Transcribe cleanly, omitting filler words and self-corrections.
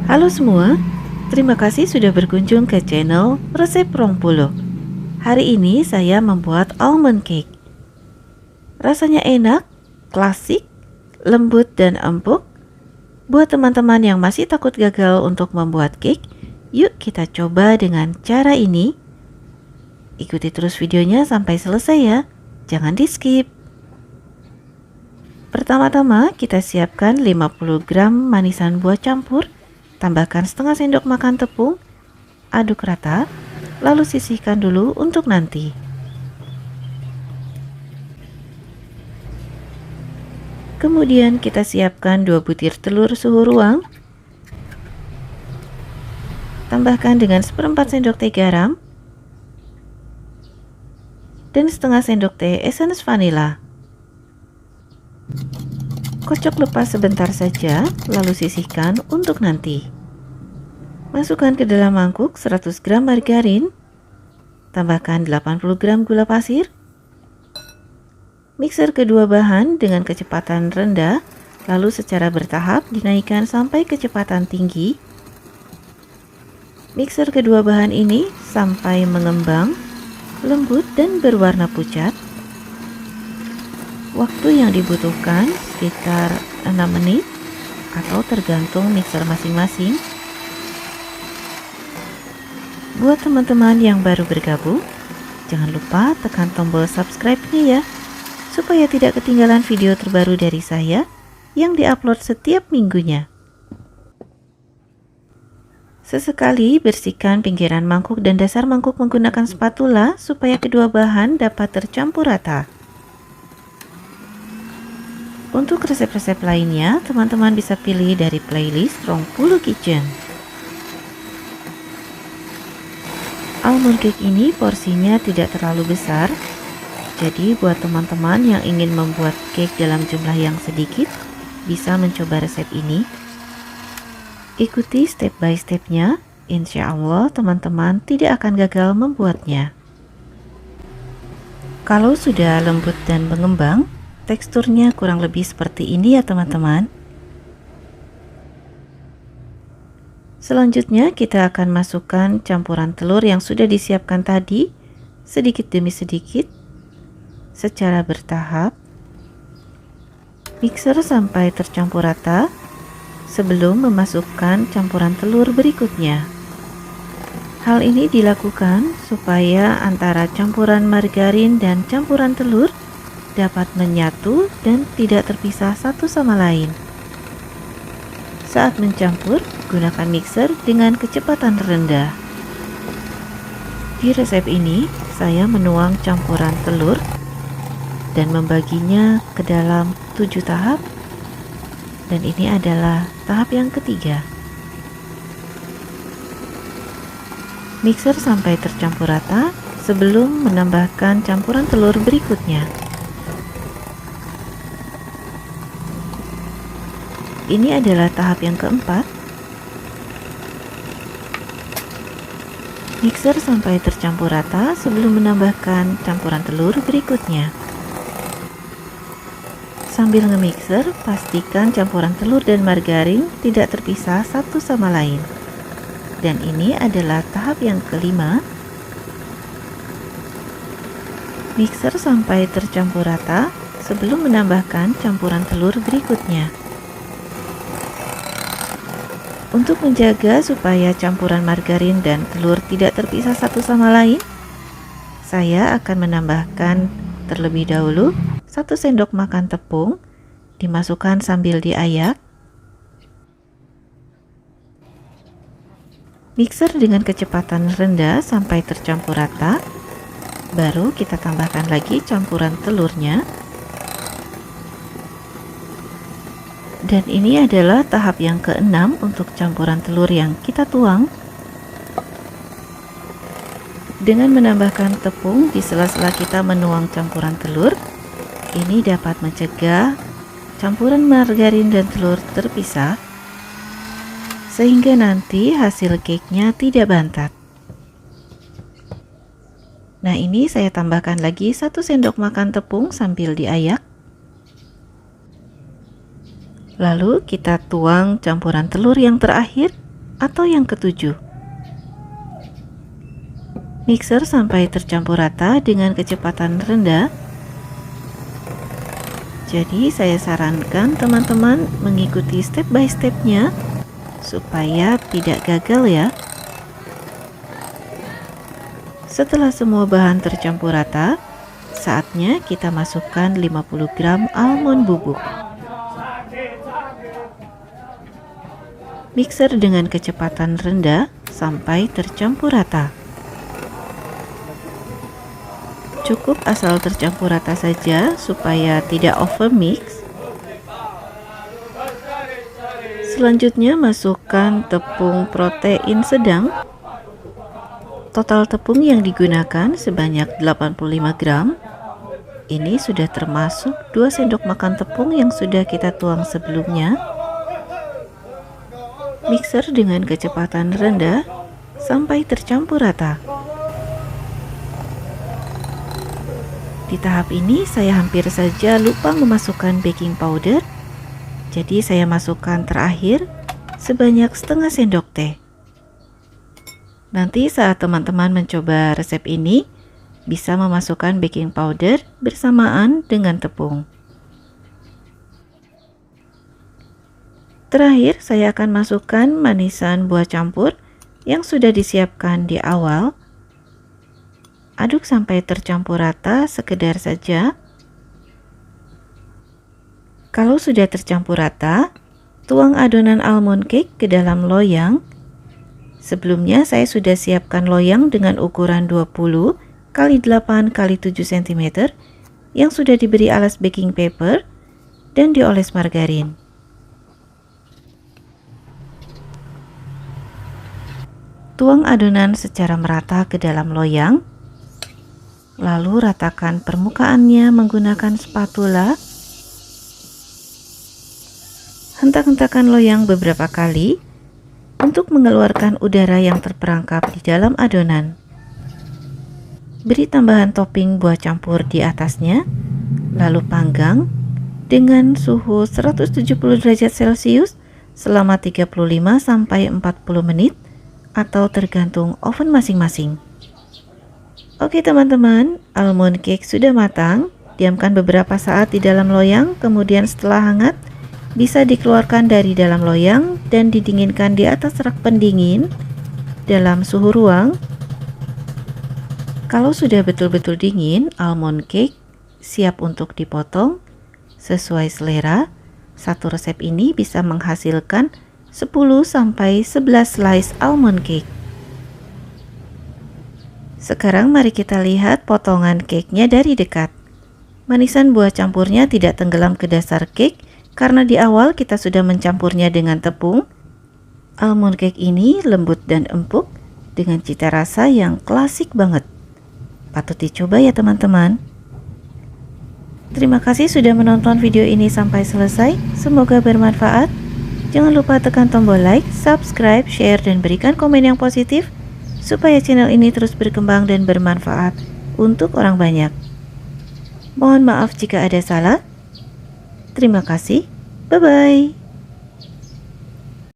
Halo semua, terima kasih sudah berkunjung ke channel Resep Rongpulo. Hari ini saya membuat almond cake. Rasanya enak, klasik, lembut dan empuk. Buat teman-teman yang masih takut gagal untuk membuat cake, yuk kita coba dengan cara ini. Ikuti terus videonya sampai selesai ya, jangan di skip. Pertama-tama kita siapkan 50 gram manisan buah campur. Tambahkan setengah sendok makan tepung, aduk rata, lalu sisihkan dulu untuk nanti. Kemudian kita siapkan 2 butir telur suhu ruang. Tambahkan dengan seperempat sendok teh garam dan setengah sendok teh essence vanila. Kocok lepas sebentar saja, lalu sisihkan untuk nanti. Masukkan ke dalam mangkuk 100 gram margarin, tambahkan 80 gram gula pasir. Mixer kedua bahan dengan kecepatan rendah, lalu secara bertahap dinaikkan sampai kecepatan tinggi. Mixer kedua bahan ini sampai mengembang, lembut dan berwarna pucat. Waktu yang dibutuhkan sekitar 6 menit atau tergantung mixer masing-masing. Buat teman-teman yang baru bergabung, jangan lupa tekan tombol subscribe-nya ya, supaya tidak ketinggalan video terbaru dari saya yang diupload setiap minggunya. Sesekali bersihkan pinggiran mangkuk dan dasar mangkuk menggunakan spatula supaya kedua bahan dapat tercampur rata. Untuk resep-resep lainnya, teman-teman bisa pilih dari playlist Rongpulo Kitchen. Almond cake ini porsinya tidak terlalu besar, jadi buat teman-teman yang ingin membuat cake dalam jumlah yang sedikit, bisa mencoba resep ini. Ikuti step by stepnya, insya Allah teman-teman tidak akan gagal membuatnya. Kalau sudah lembut dan mengembang, teksturnya kurang lebih seperti ini ya teman-teman. Selanjutnya kita akan masukkan campuran telur yang sudah disiapkan tadi, sedikit demi sedikit, secara bertahap. Mixer sampai tercampur rata sebelum memasukkan campuran telur berikutnya. Hal ini dilakukan supaya antara campuran margarin dan campuran telur dapat menyatu dan tidak terpisah satu sama lain. Saat mencampur, gunakan mixer dengan kecepatan rendah. Di resep ini, saya menuang campuran telur dan membaginya ke dalam 7 tahap, dan ini adalah tahap yang ketiga. Mixer sampai tercampur rata sebelum menambahkan campuran telur berikutnya. Ini adalah tahap yang keempat. Mixer sampai tercampur rata sebelum menambahkan campuran telur berikutnya. Sambil nge-mixer, pastikan campuran telur dan margarin tidak terpisah satu sama lain. Dan ini adalah tahap yang kelima. Mixer sampai tercampur rata sebelum menambahkan campuran telur berikutnya. Untuk menjaga supaya campuran margarin dan telur tidak terpisah satu sama lain, saya akan menambahkan terlebih dahulu 1 sendok makan tepung, dimasukkan sambil diayak. Mixer dengan kecepatan rendah sampai tercampur rata, baru kita tambahkan lagi campuran telurnya. Dan ini adalah tahap yang keenam untuk campuran telur yang kita tuang. Dengan menambahkan tepung di sela-sela kita menuang campuran telur, ini dapat mencegah campuran margarin dan telur terpisah, sehingga nanti hasil cake-nya tidak bantat. Nah, ini saya tambahkan lagi 1 sendok makan tepung sambil diayak. Lalu kita tuang campuran telur yang terakhir atau yang ketujuh. Mixer sampai tercampur rata dengan kecepatan rendah. Jadi saya sarankan teman-teman mengikuti step by stepnya supaya tidak gagal ya. Setelah semua bahan tercampur rata, saatnya kita masukkan 50 gram almond bubuk. Mixer dengan kecepatan rendah sampai tercampur rata. Cukup asal tercampur rata saja supaya tidak overmix. Selanjutnya masukkan tepung protein sedang. Total tepung yang digunakan sebanyak 85 gram. Ini sudah termasuk 2 sendok makan tepung yang sudah kita tuang sebelumnya. Mixer dengan kecepatan rendah sampai tercampur rata. Di tahap ini saya hampir saja lupa memasukkan baking powder. Jadi saya masukkan terakhir sebanyak setengah sendok teh. Nanti saat teman-teman mencoba resep ini, bisa memasukkan baking powder bersamaan dengan tepung. Terakhir, saya akan masukkan manisan buah campur yang sudah disiapkan di awal. Aduk sampai tercampur rata sekedar saja. Kalau sudah tercampur rata, tuang adonan almond cake ke dalam loyang. Sebelumnya saya sudah siapkan loyang dengan ukuran 20 x 8 x 7 cm yang sudah diberi alas baking paper dan dioles margarin. Tuang adonan secara merata ke dalam loyang, lalu ratakan permukaannya menggunakan spatula. Hentak-hentakan loyang beberapa kali untuk mengeluarkan udara yang terperangkap di dalam adonan. Beri tambahan topping buah campur di atasnya, lalu panggang dengan suhu 170 derajat Celcius selama 35 sampai 40 menit atau tergantung oven masing-masing. Oke teman-teman, almond cake sudah matang. Diamkan beberapa saat di dalam loyang, kemudian setelah hangat bisa dikeluarkan dari dalam loyang dan didinginkan di atas rak pendingin dalam suhu ruang. Kalau sudah betul-betul dingin, almond cake siap untuk dipotong sesuai selera. Satu resep ini bisa menghasilkan 10 sampai 11 slice almond cake. Sekarang mari kita lihat potongan cake-nya dari dekat. Manisan buah campurnya tidak tenggelam ke dasar cake karena di awal kita sudah mencampurnya dengan tepung. Almond cake ini lembut dan empuk dengan cita rasa yang klasik banget. Patut dicoba ya teman-teman. Terima kasih sudah menonton video ini sampai selesai. Semoga bermanfaat. Jangan lupa tekan tombol like, subscribe, share, dan berikan komen yang positif supaya channel ini terus berkembang dan bermanfaat untuk orang banyak. Mohon maaf jika ada salah. Terima kasih. Bye-bye.